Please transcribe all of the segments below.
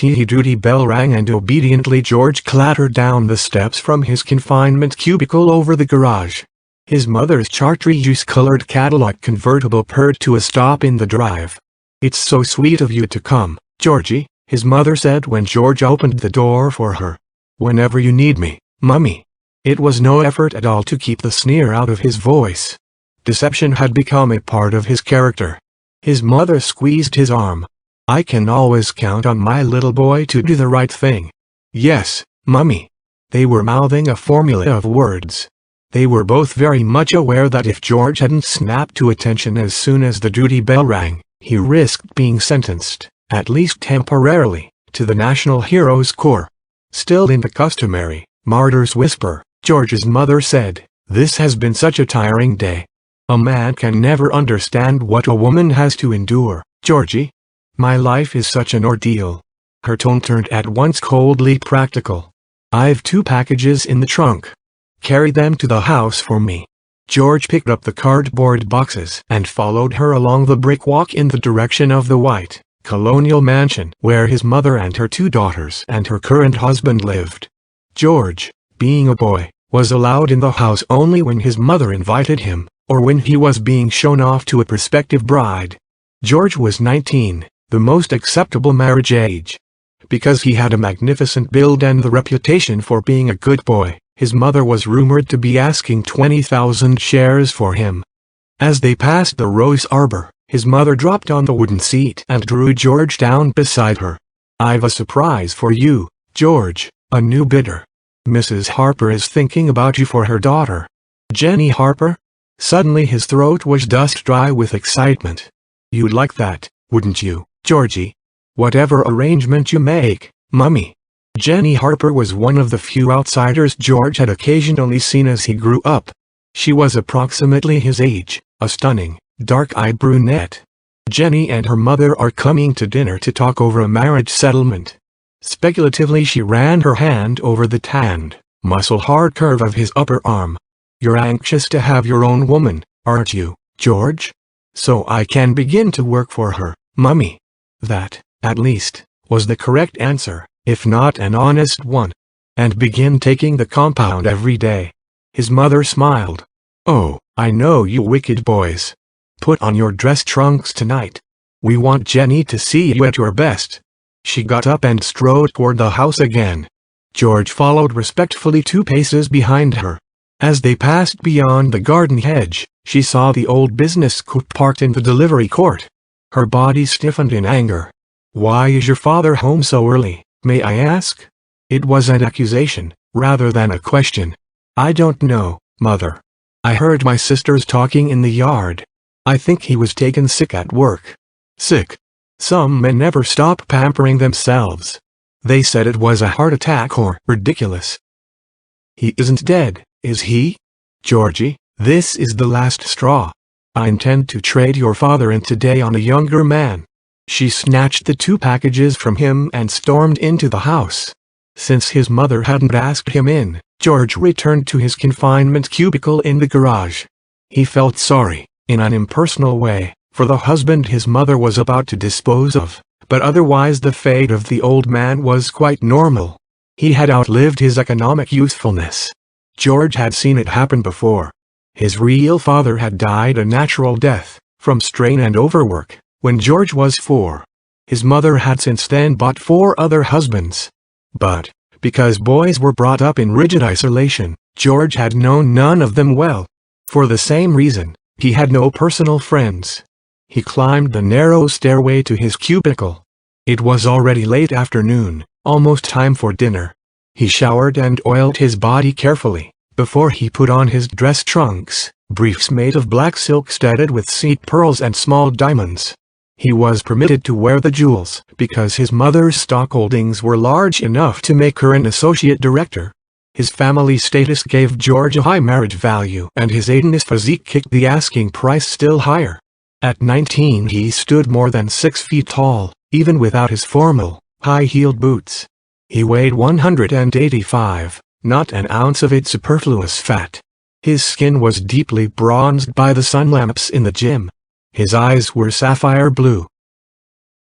The duty bell rang and obediently George clattered down the steps from his confinement cubicle over the garage. His mother's chartreuse-colored Cadillac convertible purred to a stop in the drive. "It's so sweet of you to come, Georgie," his mother said when George opened the door for her. "Whenever you need me, Mummy." It was no effort at all to keep the sneer out of his voice. Deception had become a part of his character. His mother squeezed his arm. "I can always count on my little boy to do the right thing." "Yes, Mummy." They were mouthing a formula of words. They were both very much aware that if George hadn't snapped to attention as soon as the duty bell rang, he risked being sentenced, at least temporarily, to the National Heroes Corps. Still in the customary, martyr's whisper, George's mother said, "This has been such a tiring day. A man can never understand what a woman has to endure, Georgie. My life is such an ordeal." Her tone turned at once coldly practical. "I've 2 packages in the trunk. Carry them to the house for me." George picked up the cardboard boxes and followed her along the brick walk in the direction of the white, colonial mansion where his mother and her 2 daughters and her current husband lived. George, being a boy, was allowed in the house only when his mother invited him, or when he was being shown off to a prospective bride. George was 19, the most acceptable marriage age. Because he had a magnificent build and the reputation for being a good boy, his mother was rumored to be asking 20,000 shares for him. As they passed the rose arbor, his mother dropped on the wooden seat and drew George down beside her. "I've a surprise for you, George, a new bidder. Mrs. Harper is thinking about you for her daughter." "Jenny Harper?" Suddenly his throat was dust dry with excitement. "You'd like that, wouldn't you, Georgie? Whatever arrangement you make, Mummy." Jenny Harper was one of the few outsiders George had occasionally seen as he grew up. She was approximately his age, a stunning, dark-eyed brunette. "Jenny and her mother are coming to dinner to talk over a marriage settlement." Speculatively she ran her hand over the tanned, muscle-hard curve of his upper arm. "You're anxious to have your own woman, aren't you, George? So I can begin to work for her, Mummy." That, at least, was the correct answer, if not an honest one. "And begin taking the compound every day." His mother smiled. "Oh, I know you wicked boys. Put on your dress trunks tonight. We want Jenny to see you at your best." She got up and strode toward the house again. George followed respectfully 2 paces behind her. As they passed beyond the garden hedge, she saw the old business coupe parked in the delivery court. Her body stiffened in anger. "Why is your father home so early, may I ask?" It was an accusation, rather than a question. "I don't know, Mother. I heard my sisters talking in the yard. I think he was taken sick at work." "Sick? Some men never stop pampering themselves. They said it was a heart attack or ridiculous." "He isn't dead, is he? Georgie, this is the last straw. I intend to trade your father in today on a younger man." She snatched the 2 packages from him and stormed into the house. Since his mother hadn't asked him in, George returned to his confinement cubicle in the garage. He felt sorry, in an impersonal way, for the husband his mother was about to dispose of, but otherwise the fate of the old man was quite normal. He had outlived his economic usefulness. George had seen it happen before. His real father had died a natural death, from strain and overwork, when George was 4. His mother had since then bought 4 other husbands. But, because boys were brought up in rigid isolation, George had known none of them well. For the same reason, he had no personal friends. He climbed the narrow stairway to his cubicle. It was already late afternoon, almost time for dinner. He showered and oiled his body carefully, before he put on his dress trunks, briefs made of black silk studded with seed pearls and small diamonds. He was permitted to wear the jewels because his mother's stock holdings were large enough to make her an associate director. His family status gave George a high marriage value, and his Aiden's physique kicked the asking price still higher. At 19 he stood more than 6 feet tall, even without his formal, high-heeled boots. He weighed 185, not an ounce of it superfluous fat. His skin was deeply bronzed by the sun lamps in the gym. His eyes were sapphire blue.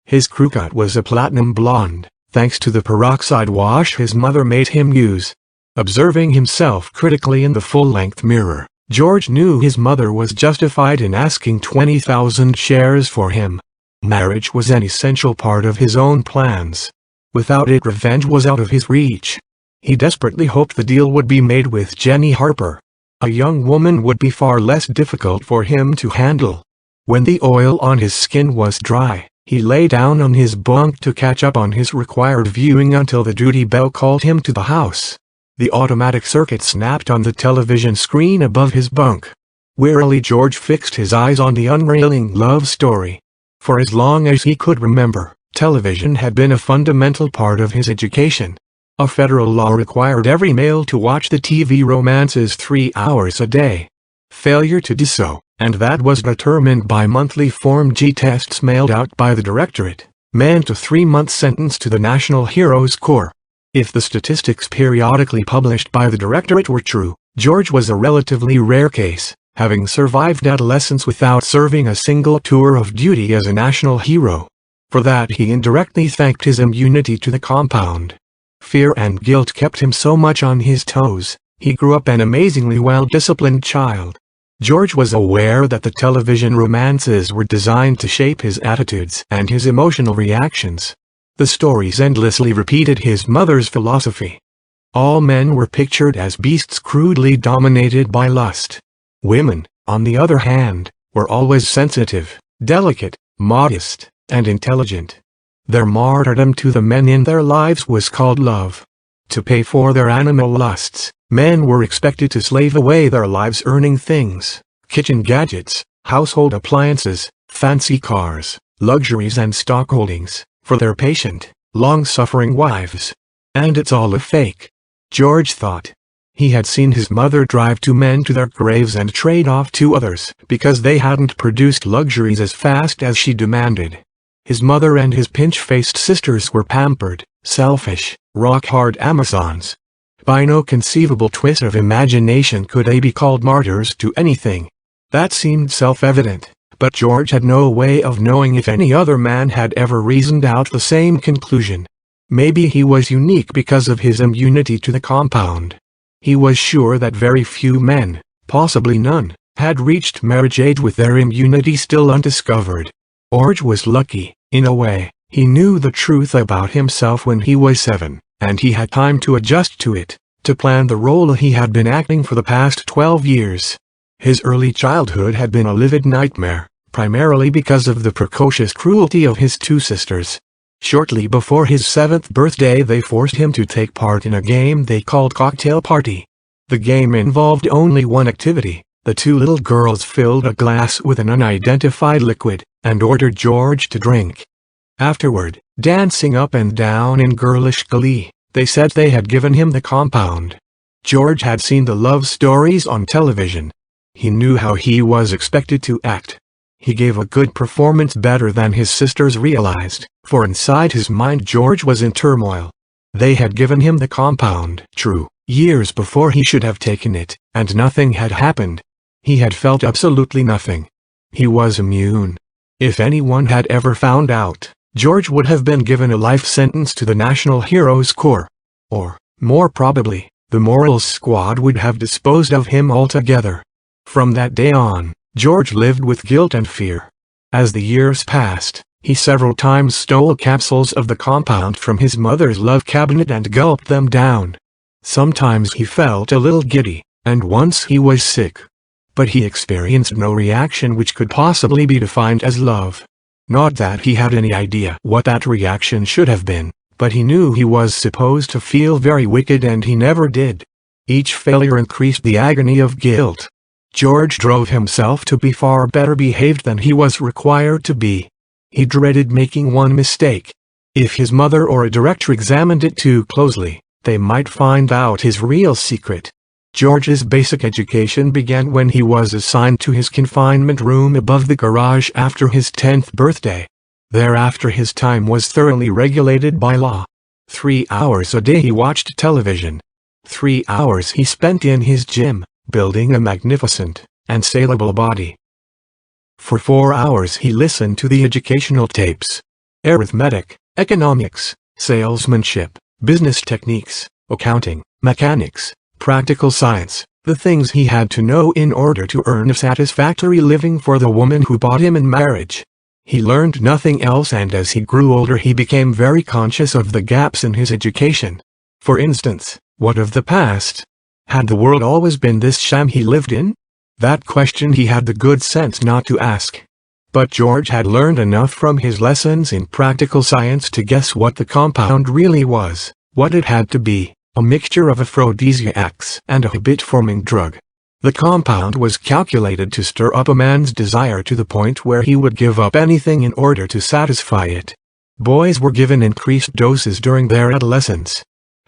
His crew cut was a platinum blonde, thanks to the peroxide wash his mother made him use. Observing himself critically in the full-length mirror, George knew his mother was justified in asking 20,000 shares for him. Marriage was an essential part of his own plans. Without it, revenge was out of his reach. He desperately hoped the deal would be made with Jenny Harper. A young woman would be far less difficult for him to handle. When the oil on his skin was dry, he lay down on his bunk to catch up on his required viewing until the duty bell called him to the house. The automatic circuit snapped on the television screen above his bunk. Wearily, George fixed his eyes on the unrailing love story. For as long as he could remember, television had been a fundamental part of his education. A federal law required every male to watch the TV romances 3 hours a day. Failure to do so, and that was determined by monthly Form G tests mailed out by the Directorate, meant a 3-month sentence to the National Heroes Corps. If the statistics periodically published by the Directorate were true, George was a relatively rare case, having survived adolescence without serving a single tour of duty as a national hero. For that he indirectly thanked his immunity to the compound. Fear and guilt kept him so much on his toes. He grew up an amazingly well-disciplined child. George was aware that the television romances were designed to shape his attitudes and his emotional reactions. The stories endlessly repeated his mother's philosophy. All men were pictured as beasts crudely dominated by lust. Women, on the other hand, were always sensitive, delicate, modest, and intelligent. Their martyrdom to the men in their lives was called love. To pay for their animal lusts, men were expected to slave away their lives earning things, kitchen gadgets, household appliances, fancy cars, luxuries and stock holdings, for their patient, long-suffering wives. And it's all a fake, George thought. He had seen his mother drive 2 men to their graves and trade off 2 others because they hadn't produced luxuries as fast as she demanded. His mother and his pinch-faced sisters were pampered, selfish, rock-hard Amazons. By no conceivable twist of imagination could they be called martyrs to anything. That seemed self-evident, but George had no way of knowing if any other man had ever reasoned out the same conclusion. Maybe he was unique because of his immunity to the compound. He was sure that very few men, possibly none, had reached marriage age with their immunity still undiscovered. George was lucky, in a way. He knew the truth about himself when he was 7, and he had time to adjust to it, to plan the role he had been acting for the past 12 years. His early childhood had been a livid nightmare, primarily because of the precocious cruelty of his 2 sisters. Shortly before his 7th birthday, they forced him to take part in a game they called Cocktail Party. The game involved only one activity. The 2 little girls filled a glass with an unidentified liquid, and ordered George to drink. Afterward, dancing up and down in girlish glee, they said they had given him the compound. George had seen the love stories on television. He knew how he was expected to act. He gave a good performance, better than his sisters realized, for inside his mind George was in turmoil. They had given him the compound, true, years before he should have taken it, and nothing had happened. He had felt absolutely nothing. He was immune. If anyone had ever found out, George would have been given a life sentence to the National Heroes Corps. Or, more probably, the Morals Squad would have disposed of him altogether. From that day on, George lived with guilt and fear. As the years passed, he several times stole capsules of the compound from his mother's love cabinet and gulped them down. Sometimes he felt a little giddy, and once he was sick. But he experienced no reaction which could possibly be defined as love. Not that he had any idea what that reaction should have been, but he knew he was supposed to feel very wicked and he never did. Each failure increased the agony of guilt. George drove himself to be far better behaved than he was required to be. He dreaded making one mistake. If his mother or a director examined it too closely, they might find out his real secret. George's basic education began when he was assigned to his confinement room above the garage after his 10th birthday. Thereafter his time was thoroughly regulated by law. 3 hours a day he watched television. 3 hours he spent in his gym, building a magnificent and saleable body. For 4 hours he listened to the educational tapes. Arithmetic, economics, salesmanship, business techniques, accounting, mechanics, practical science, the things he had to know in order to earn a satisfactory living for the woman who bought him in marriage. He learned nothing else, and as he grew older he became very conscious of the gaps in his education. For instance, what of the past? Had the world always been this sham he lived in? That question he had the good sense not to ask. But George had learned enough from his lessons in practical science to guess what the compound really was, what it had to be, a mixture of aphrodisiacs and a habit-forming drug. The compound was calculated to stir up a man's desire to the point where he would give up anything in order to satisfy it. Boys were given increased doses during their adolescence.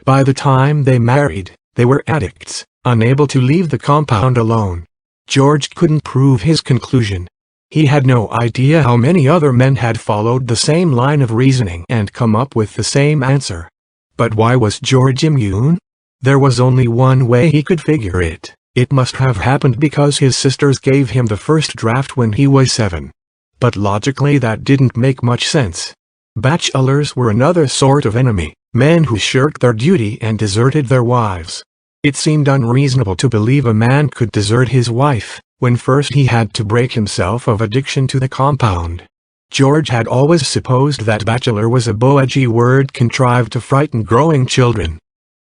By the time they married, they were addicts, unable to leave the compound alone. George couldn't prove his conclusion. He had no idea how many other men had followed the same line of reasoning and come up with the same answer. But why was George immune? There was only one way he could figure it. It must have happened because his sisters gave him the first draft when he was 7. But logically that didn't make much sense. Bachelors were another sort of enemy, men who shirked their duty and deserted their wives. It seemed unreasonable to believe a man could desert his wife, when first he had to break himself of addiction to the compound. George had always supposed that bachelor was a bourgeois word contrived to frighten growing children.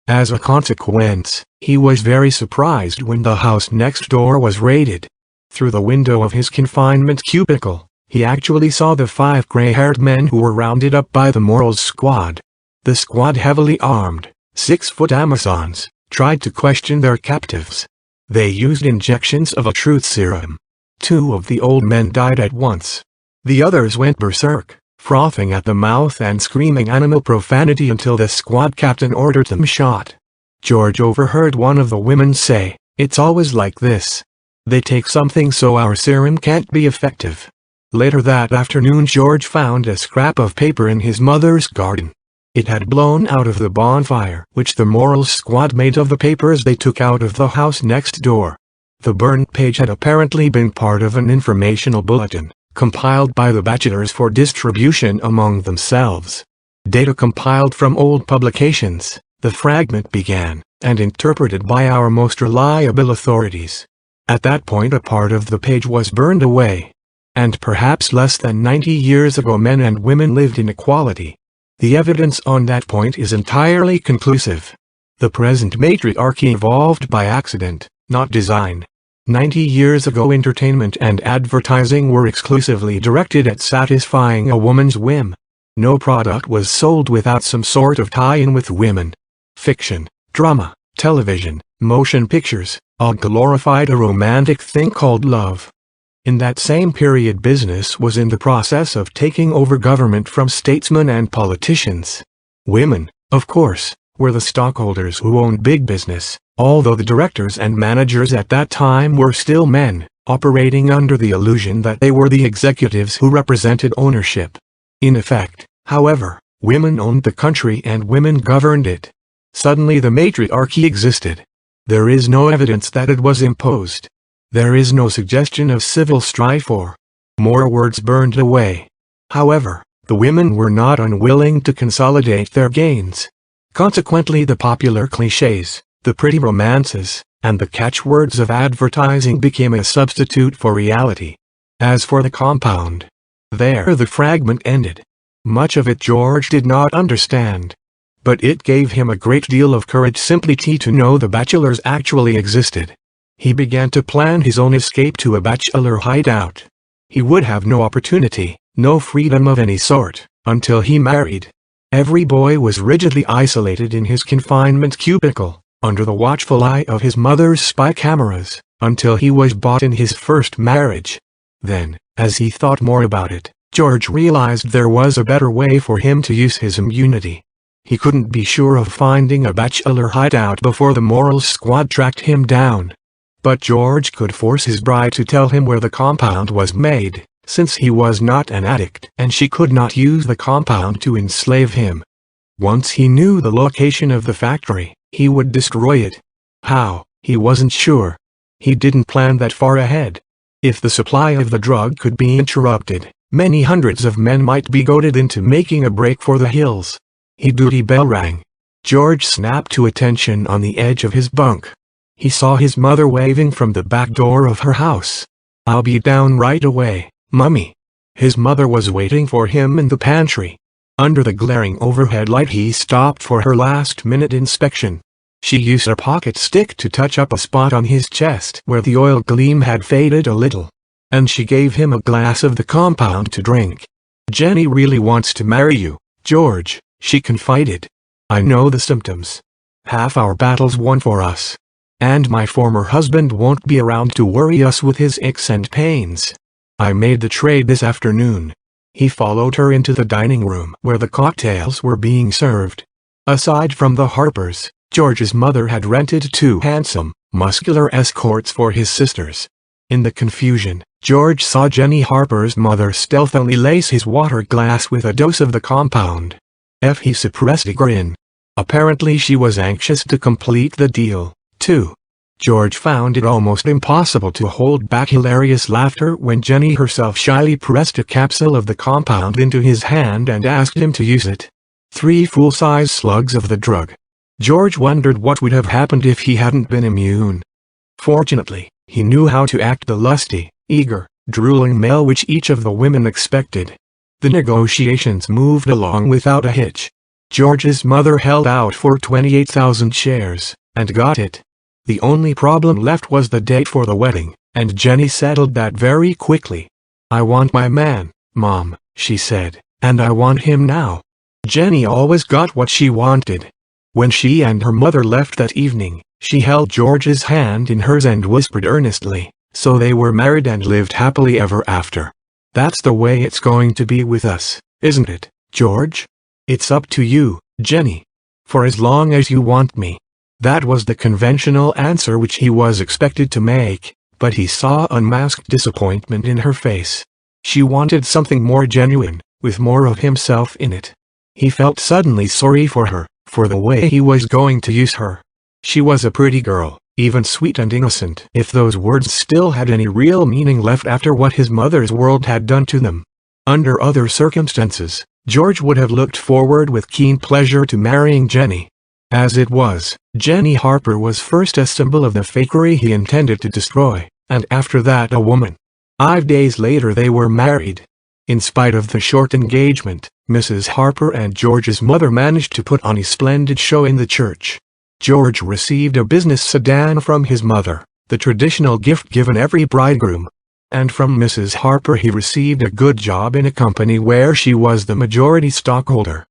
As a consequence, he was very surprised when the house next door was raided. Through the window of his confinement cubicle, he actually saw the 5 gray-haired men who were rounded up by the Morals Squad. The squad, heavily armed, 6-foot Amazons, tried to question their captives. They used injections of a truth serum. 2 of the old men died at once. The others went berserk, frothing at the mouth and screaming animal profanity until the squad captain ordered them shot. George overheard one of the women say, "It's always like this. They take something so our serum can't be effective." Later that afternoon George found a scrap of paper in his mother's garden. It had blown out of the bonfire which the Morals Squad made of the papers they took out of the house next door. The burned page had apparently been part of an informational bulletin, compiled by the bachelors for distribution among themselves. Data compiled from old publications, the fragment began, and interpreted by our most reliable authorities. At that point a part of the page was burned away. And perhaps less than 90 years ago men and women lived in equality. The evidence on that point is entirely conclusive. The present matriarchy evolved by accident, not design. 90 years ago entertainment and advertising were exclusively directed at satisfying a woman's whim. No product was sold without some sort of tie-in with women. Fiction, drama, television, motion pictures, all glorified a romantic thing called love. In that same period business was in the process of taking over government from statesmen and politicians. Women, of course, were the stockholders who owned big business, although the directors and managers at that time were still men, operating under the illusion that they were the executives who represented ownership. In effect, however, women owned the country and women governed it. Suddenly the matriarchy existed. There is no evidence that it was imposed. There is no suggestion of civil strife or more words burned away. However, the women were not unwilling to consolidate their gains. Consequently the popular cliches, the pretty romances, and the catchwords of advertising became a substitute for reality. As for the compound, there the fragment ended. Much of it George did not understand. But it gave him a great deal of courage simply to know the bachelors actually existed. He began to plan his own escape to a bachelor hideout. He would have no opportunity, no freedom of any sort, until he married. Every boy was rigidly isolated in his confinement cubicle, under the watchful eye of his mother's spy cameras, until he was bought in his first marriage. Then, as he thought more about it, George realized there was a better way for him to use his immunity. He couldn't be sure of finding a bachelor hideout before the Morals Squad tracked him down. But George could force his bride to tell him where the compound was made, since he was not an addict and she could not use the compound to enslave him. Once he knew the location of the factory, he would destroy it. How, he wasn't sure. He didn't plan that far ahead. If the supply of the drug could be interrupted, many hundreds of men might be goaded into making a break for the hills. His duty bell rang. George snapped to attention on the edge of his bunk. He saw his mother waving from the back door of her house. "I'll be down right away, Mummy." His mother was waiting for him in the pantry. Under the glaring overhead light he stopped for her last-minute inspection. She used a pocket stick to touch up a spot on his chest where the oil gleam had faded a little. And she gave him a glass of the compound to drink. "Jenny really wants to marry you, George," she confided. "I know the symptoms. Half our battle's won for us. And my former husband won't be around to worry us with his aches and pains. I made the trade this afternoon." He followed her into the dining room where the cocktails were being served. Aside from the Harpers, George's mother had rented 2 handsome, muscular escorts for his sisters. In the confusion, George saw Jenny Harper's mother stealthily lace his water glass with a dose of the compound. He suppressed a grin. Apparently she was anxious to complete the deal, too. George found it almost impossible to hold back hilarious laughter when Jenny herself shyly pressed a capsule of the compound into his hand and asked him to use it. 3 full-size slugs of the drug. George wondered what would have happened if he hadn't been immune. Fortunately, he knew how to act the lusty, eager, drooling male which each of the women expected. The negotiations moved along without a hitch. George's mother held out for 28,000 shares, and got it. The only problem left was the date for the wedding, and Jenny settled that very quickly. "I want my man, Mom," she said, "and I want him now." Jenny always got what she wanted. When she and her mother left that evening, she held George's hand in hers and whispered earnestly, "So they were married and lived happily ever after. That's the way it's going to be with us, isn't it, George? It's up to you, Jenny. For as long as you want me." That was the conventional answer which he was expected to make, but he saw unmasked disappointment in her face. She wanted something more genuine, with more of himself in it. He felt suddenly sorry for her, for the way he was going to use her. She was a pretty girl, even sweet and innocent, if those words still had any real meaning left after what his mother's world had done to them. Under other circumstances, George would have looked forward with keen pleasure to marrying Jenny. As it was, Jenny Harper was first a symbol of the fakery he intended to destroy, and after that a woman. 5 days later they were married. In spite of the short engagement, Mrs. Harper and George's mother managed to put on a splendid show in the church. George received a business sedan from his mother, the traditional gift given every bridegroom. And from Mrs. Harper he received a good job in a company where she was the majority stockholder.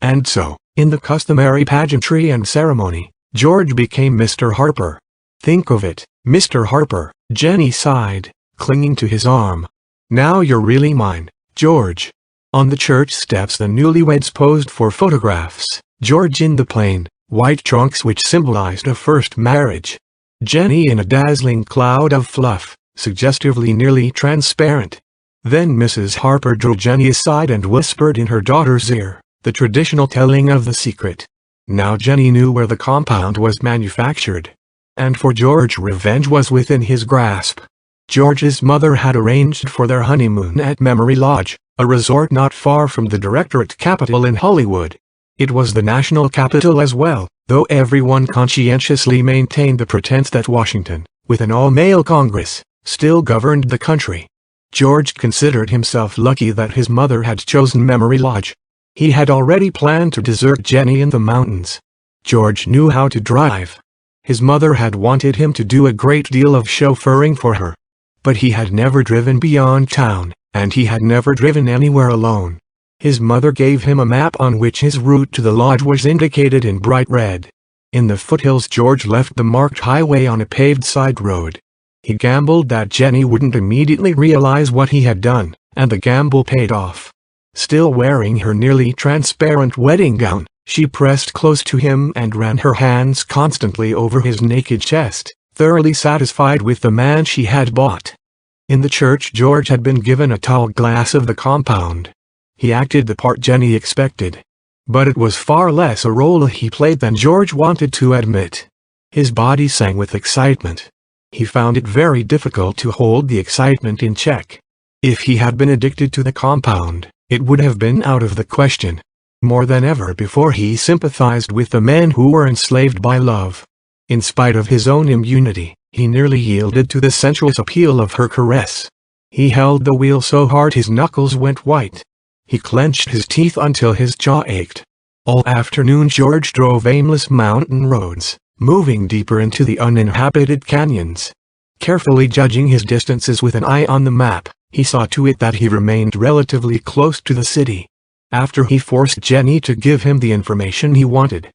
And so, in the customary pageantry and ceremony, George became Mr. Harper. "Think of it, Mr. Harper," Jenny sighed, clinging to his arm. "Now you're really mine, George." On the church steps the newlyweds posed for photographs, George in the plain, white trunks which symbolized a first marriage. Jenny in a dazzling cloud of fluff, suggestively nearly transparent. Then Mrs. Harper drew Jenny aside and whispered in her daughter's ear, the traditional telling of the secret. Now Jenny knew where the compound was manufactured. And for George revenge was within his grasp. George's mother had arranged for their honeymoon at Memory Lodge, a resort not far from the Directorate Capitol in Hollywood. It was the national capital as well, though everyone conscientiously maintained the pretense that Washington, with an all-male Congress, still governed the country. George considered himself lucky that his mother had chosen Memory Lodge. He had already planned to desert Jenny in the mountains. George knew how to drive. His mother had wanted him to do a great deal of chauffeuring for her. But he had never driven beyond town, and he had never driven anywhere alone. His mother gave him a map on which his route to the lodge was indicated in bright red. In the foothills George left the marked highway on a paved side road. He gambled that Jenny wouldn't immediately realize what he had done, and the gamble paid off. Still wearing her nearly transparent wedding gown, she pressed close to him and ran her hands constantly over his naked chest, thoroughly satisfied with the man she had bought. In the church George had been given a tall glass of the compound. He acted the part Jenny expected. But it was far less a role he played than George wanted to admit. His body sang with excitement. He found it very difficult to hold the excitement in check. If he had been addicted to the compound, it would have been out of the question. More than ever before he sympathized with the men who were enslaved by love. In spite of his own immunity, he nearly yielded to the sensuous appeal of her caress. He held the wheel so hard his knuckles went white. He clenched his teeth until his jaw ached. All afternoon George drove aimless mountain roads, moving deeper into the uninhabited canyons. Carefully judging his distances with an eye on the map, he saw to it that he remained relatively close to the city. After he forced Jenny to give him the information he wanted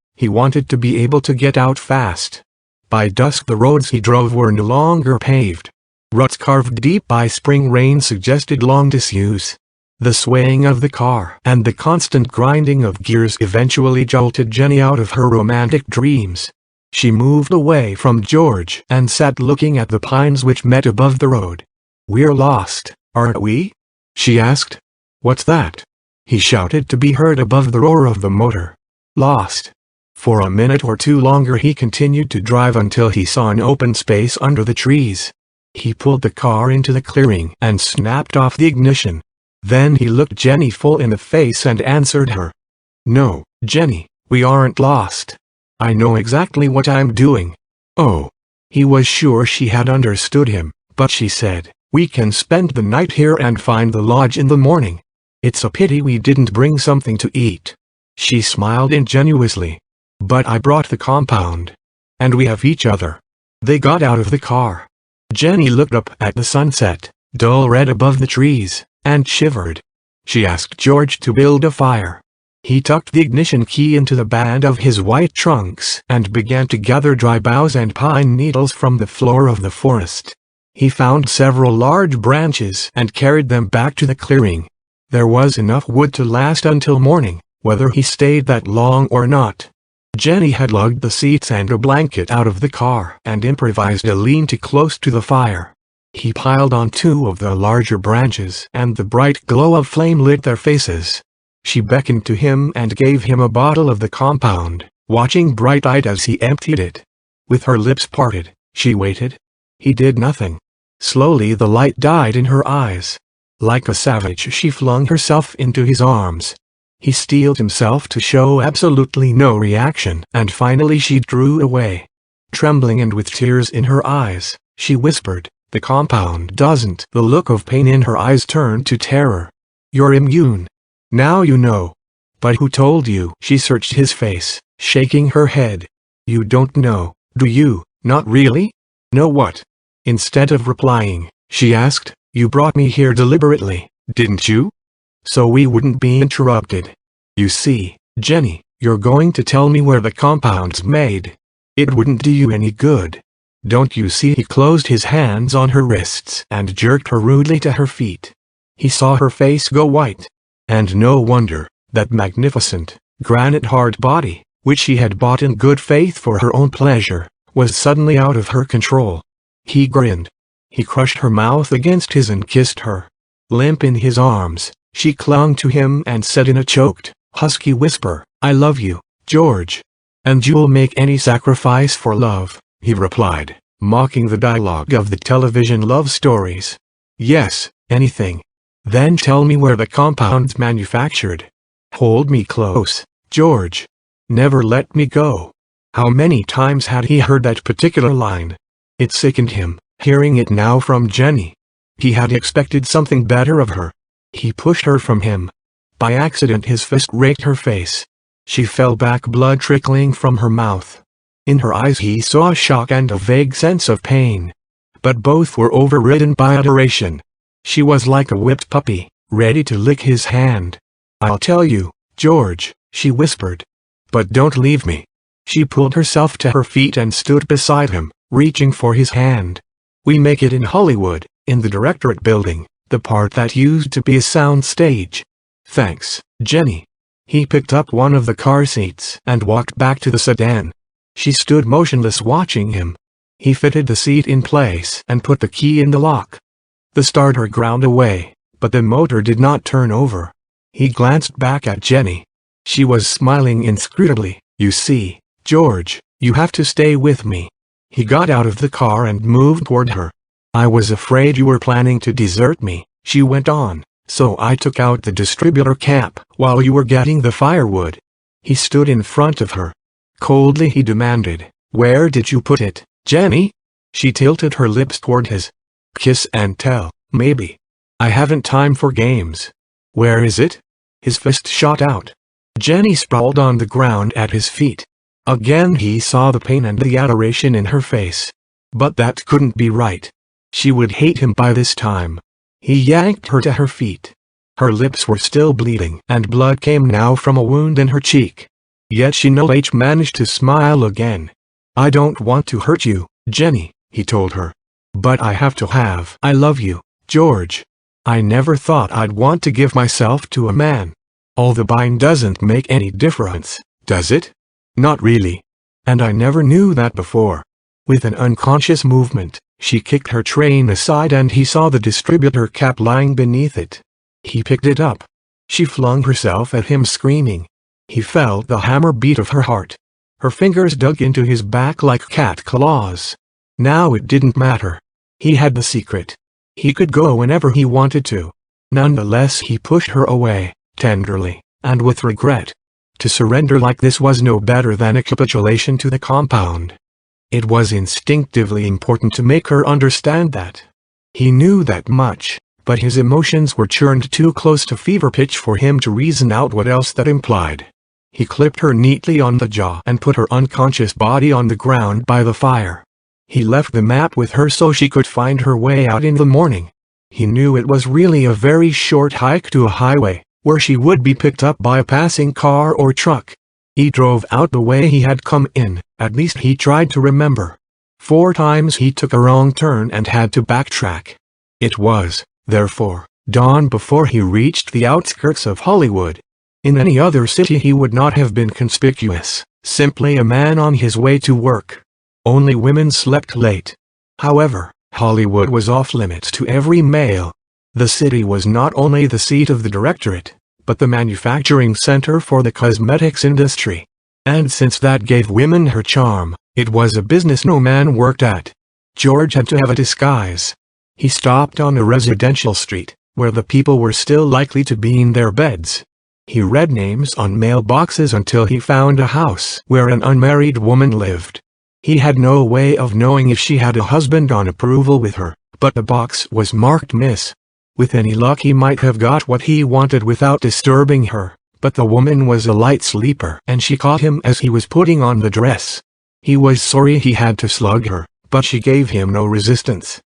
to be able to get out fast. By dusk the roads he drove were no longer paved. Ruts carved deep by spring rain suggested long disuse. The swaying of the car and the constant grinding of gears eventually jolted Jenny out of her romantic dreams. She moved away from George and sat looking at the pines which met above the road. "We're lost, aren't we?" she asked. "What's that?" he shouted to be heard above the roar of the motor. "Lost." For a minute or two longer he continued to drive until he saw an open space under the trees. He pulled the car into the clearing and snapped off the ignition. Then he looked Jenny full in the face and answered her. "No, Jenny, we aren't lost. I know exactly what I'm doing." Oh. He was sure she had understood him, but she said, "We can spend the night here and find the lodge in the morning. It's a pity we didn't bring something to eat." She smiled ingenuously. "But I brought the compound. And we have each other." They got out of the car. Jenny looked up at the sunset, dull red above the trees, and shivered. She asked George to build a fire. He tucked the ignition key into the band of his white trunks and began to gather dry boughs and pine needles from the floor of the forest. He found several large branches and carried them back to the clearing. There was enough wood to last until morning, whether he stayed that long or not. Jenny had lugged the seats and a blanket out of the car and improvised a lean-to close to the fire. He piled on two of the larger branches and the bright glow of flame lit their faces. She beckoned to him and gave him a bottle of the compound, watching bright-eyed as he emptied it. With her lips parted, she waited. He did nothing. Slowly the light died in her eyes. Like a savage she flung herself into his arms. He steeled himself to show absolutely no reaction, and finally she drew away. Trembling and with tears in her eyes, she whispered, "The compound doesn't." The look of pain in her eyes turned to terror. "You're immune. Now you know." "But who told you?" She searched his face, shaking her head. "You don't know, do you?" "Not really?" "Know what?" Instead of replying, she asked, "You brought me here deliberately, didn't you? So we wouldn't be interrupted. You see, Jenny, you're going to tell me where the compound's made. It wouldn't do you any good. Don't you see?" He closed his hands on her wrists and jerked her rudely to her feet. He saw her face go white. And no wonder. That magnificent, granite-hard body, which she had bought in good faith for her own pleasure, was suddenly out of her control. He grinned. He crushed her mouth against his and kissed her. Limp in his arms, she clung to him and said in a choked, husky whisper, "I love you, George." "And you'll make any sacrifice for love," he replied, mocking the dialogue of the television love stories. "Yes, anything." "Then tell me where the compound's manufactured. Hold me close, George. Never let me go." How many times had he heard that particular line? It sickened him, hearing it now from Jenny. He had expected something better of her. He pushed her from him. By accident his fist raked her face. She fell back, blood trickling from her mouth. In her eyes he saw shock and a vague sense of pain. But both were overridden by adoration. She was like a whipped puppy, ready to lick his hand. "I'll tell you, George," she whispered. "But don't leave me." She pulled herself to her feet and stood beside him, reaching for his hand. "We make it in Hollywood, in the Directorate Building, the part that used to be a sound stage." "Thanks, Jenny." He picked up one of the car seats and walked back to the sedan. She stood motionless watching him. He fitted the seat in place and put the key in the lock. The starter ground away, but the motor did not turn over. He glanced back at Jenny. She was smiling inscrutably. "You see, George, you have to stay with me." He got out of the car and moved toward her. "I was afraid you were planning to desert me," she went on, So I took out the distributor cap while you were getting the firewood." He stood in front of her. Coldly he demanded, "Where did you put it, Jenny?" She tilted her lips toward his. "Kiss and tell, maybe. I haven't time for games." "Where is it?" His fist shot out. Jenny sprawled on the ground at his feet. Again he saw the pain and the adoration in her face. But that couldn't be right. She would hate him by this time. He yanked her to her feet. Her lips were still bleeding and blood came now from a wound in her cheek. Yet she managed to smile again. "I don't want to hurt you, Jenny," he told her. "But I have to have. I love you, George. I never thought I'd want to give myself to a man. All the buying doesn't make any difference, does it? Not really. And I never knew that before." With an unconscious movement, she kicked her train aside and he saw the distributor cap lying beneath it. He picked it up. She flung herself at him screaming. He felt the hammer beat of her heart. Her fingers dug into his back like cat claws. Now it didn't matter. He had the secret. He could go whenever he wanted to. Nonetheless he pushed her away, tenderly, and with regret. To surrender like this was no better than a capitulation to the compound. It was instinctively important to make her understand that. He knew that much, but his emotions were churned too close to fever pitch for him to reason out what else that implied. He clipped her neatly on the jaw and put her unconscious body on the ground by the fire. He left the map with her so she could find her way out in the morning. He knew it was really a very short hike to a highway, where she would be picked up by a passing car or truck. He drove out the way he had come in, at least he tried to remember. 4 times he took a wrong turn and had to backtrack. It was, therefore, dawn before he reached the outskirts of Hollywood. In any other city he would not have been conspicuous, simply a man on his way to work. Only women slept late. However, Hollywood was off-limits to every male. The city was not only the seat of the directorate, but the manufacturing center for the cosmetics industry. And since that gave women her charm, it was a business no man worked at. George had to have a disguise. He stopped on a residential street, where the people were still likely to be in their beds. He read names on mailboxes until he found a house where an unmarried woman lived. He had no way of knowing if she had a husband on approval with her, but the box was marked Miss. With any luck he might have got what he wanted without disturbing her, but the woman was a light sleeper and she caught him as he was putting on the dress. He was sorry he had to slug her, but she gave him no resistance.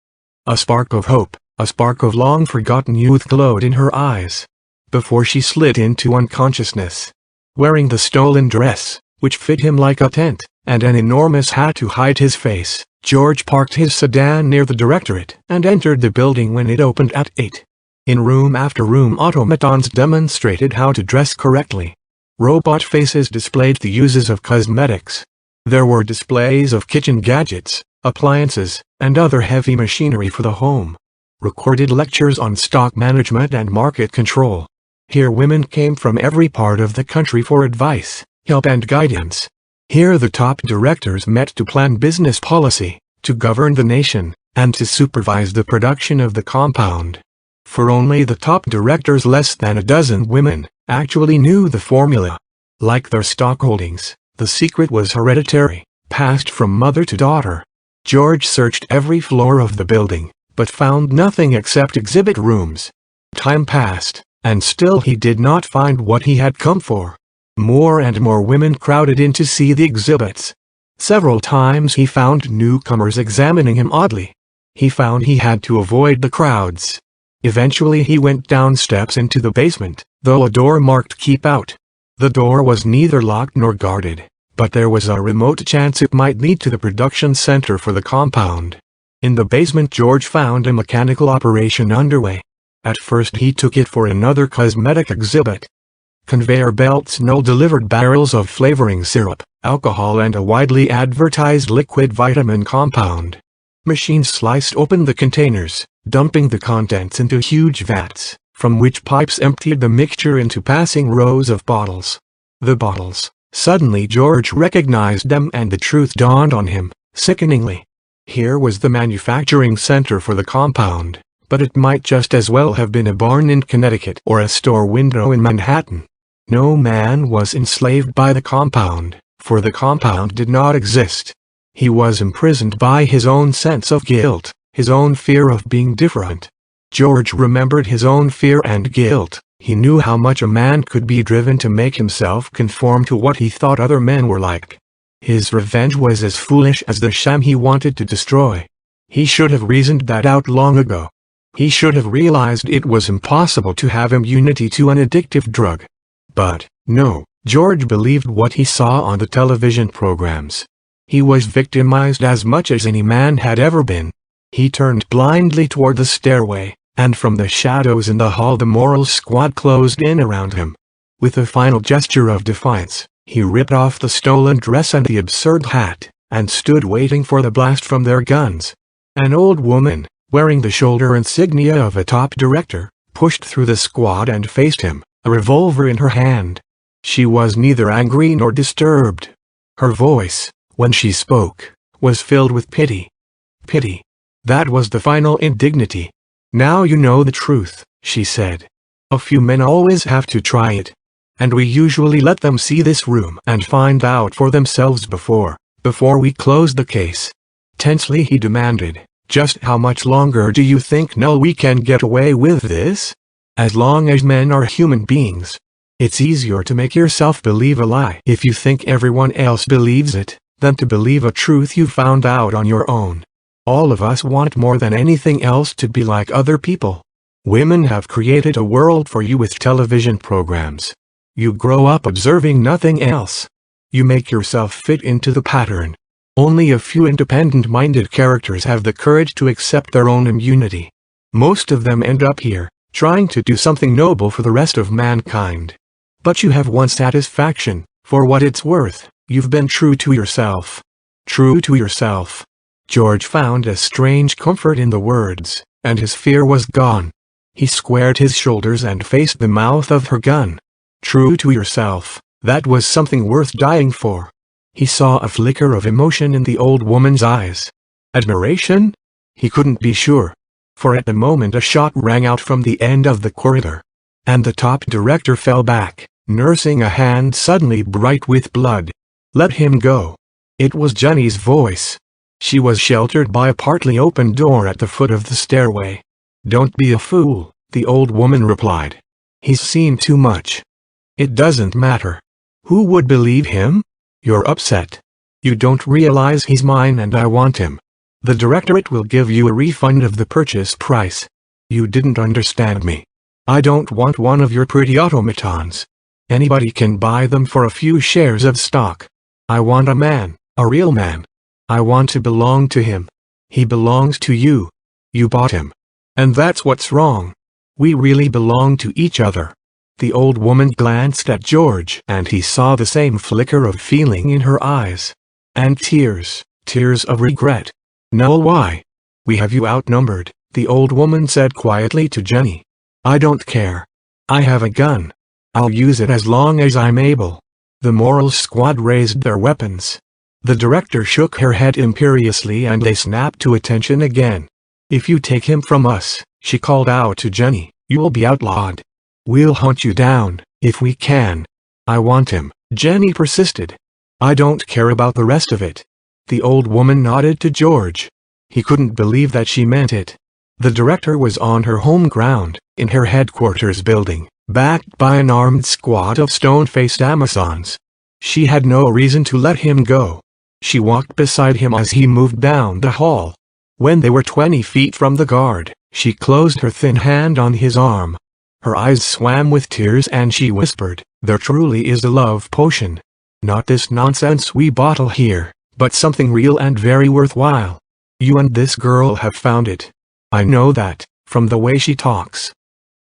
A spark of hope, a spark of long-forgotten youth glowed in her eyes. Before she slid into unconsciousness. Wearing the stolen dress, which fit him like a tent, and an enormous hat to hide his face, George parked his sedan near the directorate and entered the building when it opened at 8. In room after room automatons demonstrated how to dress correctly. Robot faces displayed the uses of cosmetics. There were displays of kitchen gadgets, appliances, and other heavy machinery for the home. Recorded lectures on stock management and market control. Here women came from every part of the country for advice, help and guidance. Here the top directors met to plan business policy, to govern the nation, and to supervise the production of the compound. For only the top directors, less than a dozen women, actually knew the formula. Like their stock holdings, the secret was hereditary, passed from mother to daughter. George searched every floor of the building, but found nothing except exhibit rooms. Time passed, and still he did not find what he had come for. More and more women crowded in to see the exhibits. Several times he found newcomers examining him oddly. He found he had to avoid the crowds. Eventually he went down steps into the basement, though a door marked "Keep Out." The door was neither locked nor guarded, but there was a remote chance it might lead to the production center for the compound. In the basement George found a mechanical operation underway. At first he took it for another cosmetic exhibit. Conveyor belts delivered barrels of flavoring syrup, alcohol and a widely advertised liquid vitamin compound. Machines sliced open the containers, dumping the contents into huge vats, from which pipes emptied the mixture into passing rows of bottles. The bottles. Suddenly George recognized them and the truth dawned on him, sickeningly. Here was the manufacturing center for the compound, but it might just as well have been a barn in Connecticut or a store window in Manhattan. No man was enslaved by the compound, for the compound did not exist. He was imprisoned by his own sense of guilt, his own fear of being different. George remembered his own fear and guilt. He knew how much a man could be driven to make himself conform to what he thought other men were like. His revenge was as foolish as the sham he wanted to destroy. He should have reasoned that out long ago. He should have realized it was impossible to have immunity to an addictive drug. But, no, George believed what he saw on the television programs. He was victimized as much as any man had ever been. He turned blindly toward the stairway, and from the shadows in the hall the moral squad closed in around him. With a final gesture of defiance, he ripped off the stolen dress and the absurd hat, and stood waiting for the blast from their guns. An old woman, wearing the shoulder insignia of a top director, pushed through the squad and faced him, a revolver in her hand. She was neither angry nor disturbed. Her voice, when she spoke, was filled with pity. Pity. That was the final indignity. "Now you know the truth," she said. "A few men always have to try it. And we usually let them see this room and find out for themselves before we close the case." Tensely he demanded, "Just how much longer do you think we can get away with this? As long as men are human beings. It's easier to make yourself believe a lie if you think everyone else believes it, than to believe a truth you found out on your own. All of us want more than anything else to be like other people. Women have created a world for you with television programs. You grow up observing nothing else. You make yourself fit into the pattern. Only a few independent-minded characters have the courage to accept their own immunity. Most of them end up here, trying to do something noble for the rest of mankind. But you have one satisfaction: for what it's worth, you've been true to yourself. True to yourself." George found a strange comfort in the words, and his fear was gone. He squared his shoulders and faced the mouth of her gun. True to yourself, that was something worth dying for. He saw a flicker of emotion in the old woman's eyes. Admiration? He couldn't be sure. For at the moment a shot rang out from the end of the corridor. And the top director fell back, nursing a hand suddenly bright with blood. "Let him go." It was Jenny's voice. She was sheltered by a partly open door at the foot of the stairway. "Don't be a fool," the old woman replied. "He's seen too much. It doesn't matter. Who would believe him? You're upset. You don't realize he's mine and I want him. The directorate will give you a refund of the purchase price. You didn't understand me. I don't want one of your pretty automatons. Anybody can buy them for a few shares of stock. I want a man, a real man. I want to belong to him. He belongs to you. You bought him. And that's what's wrong. We really belong to each other." The old woman glanced at George and he saw the same flicker of feeling in her eyes. And tears of regret. "No, why? We have you outnumbered," the old woman said quietly to Jenny. "I don't care. I have a gun. I'll use it as long as I'm able." The moral squad raised their weapons. The director shook her head imperiously and they snapped to attention again. "If you take him from us," she called out to Jenny, "you'll be outlawed. We'll hunt you down, if we can." "I want him," Jenny persisted. "I don't care about the rest of it." The old woman nodded to George. He couldn't believe that she meant it. The director was on her home ground, in her headquarters building, backed by an armed squad of stone-faced Amazons. She had no reason to let him go. She walked beside him as he moved down the hall. When they were 20 feet from the guard, she closed her thin hand on his arm. Her eyes swam with tears and she whispered, "There truly is a love potion. Not this nonsense we bottle here, but something real and very worthwhile. You and this girl have found it. I know that, from the way she talks.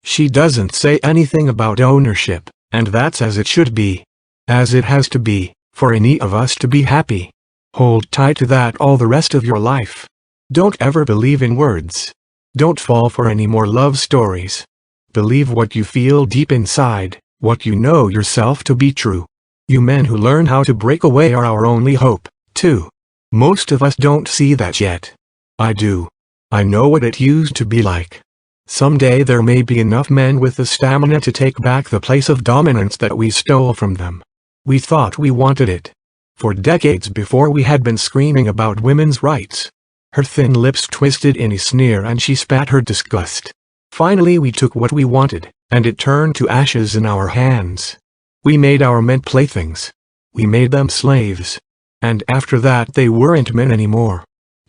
She doesn't say anything about ownership, and that's as it should be. As it has to be, for any of us to be happy. Hold tight to that all the rest of your life. Don't ever believe in words. Don't fall for any more love stories. Believe what you feel deep inside, what you know yourself to be true. You men who learn how to break away are our only hope, too. Most of us don't see that yet. I do. I know what it used to be like. Someday there may be enough men with the stamina to take back the place of dominance that we stole from them. We thought we wanted it. For decades before we had been screaming about women's rights. Her thin lips twisted in a sneer and she spat her disgust. Finally we took what we wanted, and it turned to ashes in our hands. We made our men playthings. We made them slaves. And after that they weren't men anymore.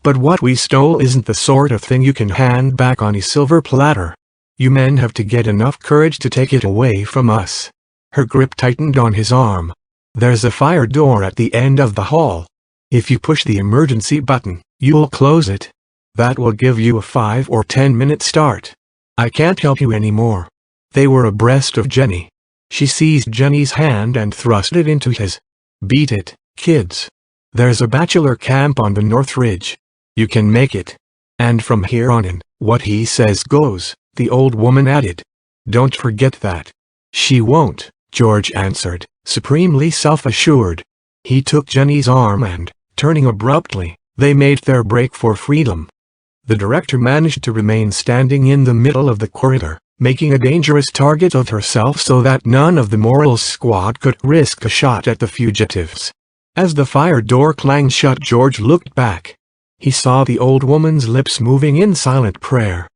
But what we stole isn't the sort of thing you can hand back on a silver platter. You men have to get enough courage to take it away from us. Her grip tightened on his arm. There's a fire door at the end of the hall. If you push the emergency button, you'll close it. That will give you a 5 or 10 minute start. I can't help you anymore. They were abreast of Jenny. She seized Jenny's hand and thrust it into his. Beat it, kids. There's a bachelor camp on the North Ridge. You can make it. And from here on in, what he says goes, the old woman added. Don't forget that. She won't, George answered, supremely self-assured. He took Jenny's arm and, turning abruptly, they made their break for freedom. The director managed to remain standing in the middle of the corridor, making a dangerous target of herself so that none of the morals squad could risk a shot at the fugitives. As the fire door clanged shut, George looked back. He saw the old woman's lips moving in silent prayer.